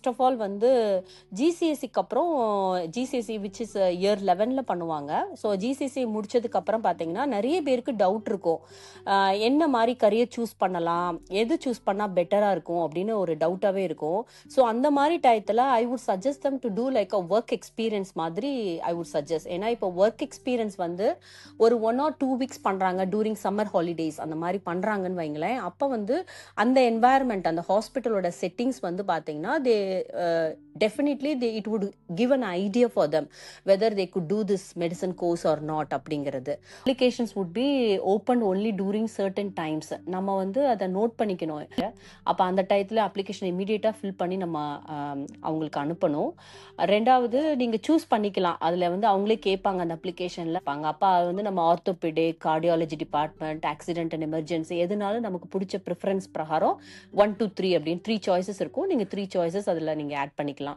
First of all வந்து ஜிசிஎஸ்சிக்கு அப்புறம் GCSE which is year 11ல் பண்ணுவாங்க. ஸோ ஜிசிஎஸ்சி முடிச்சதுக்கு அப்புறம் பார்த்தீங்கன்னா நிறைய பேருக்கு டவுட் இருக்கும். என்ன மாதிரி கரியர் சூஸ் பண்ணலாம், எது சூஸ் பண்ணால் பெட்டராக இருக்கும் அப்படின்னு ஒரு டவுட்டாகவே இருக்கும். ஸோ அந்த மாதிரி டயத்தில் I would suggest them to do like a work experience மாதிரி ஐ வுட் சஜஸ்ட். ஏன்னா இப்போ ஒர்க் எக்ஸ்பீரியன்ஸ் வந்து ஒரு 1 or 2 வீக்ஸ் பண்ணுறாங்க டூரிங் சம்மர் ஹாலிடேஸ் அந்த மாதிரி பண்ணுறாங்கன்னு வைங்களேன். அப்போ வந்து அந்த என்வாயர்மெண்ட் அந்த ஹாஸ்பிட்டலோட செட்டிங்ஸ் வந்து பார்த்தீங்கன்னா definitely it would give an idea for them whether they could do this medicine course or not அப்படிங்கிறது. applications would be opened only during certain times. நம்ம வந்து அதை நோட் பண்ணிக்கணும். அப்போ அந்த டயத்தில் அப்ளிகேஷன் இமீடியட்டாக ஃபில் பண்ணி நம்ம அவங்களுக்கு அனுப்பணும். ரெண்டாவது நீங்கள் சூஸ் பண்ணிக்கலாம். அதில் வந்து அவங்களே கேட்பாங்க அந்த அப்ளிகேஷனில் அப்போ வந்து நம்ம orthopaedic, cardiology department, accident and emergency எதுனாலும் நமக்கு பிடிச்ச ப்ரிஃபரன்ஸ் பிரகாரம் 1 to 3 அப்படின்னு 3 சாய்ஸஸ் இருக்கும். நீங்கள் 3 சாய்ஸஸ் அதில் நீங்கள் ஆட் பண்ணிக்கலாம்.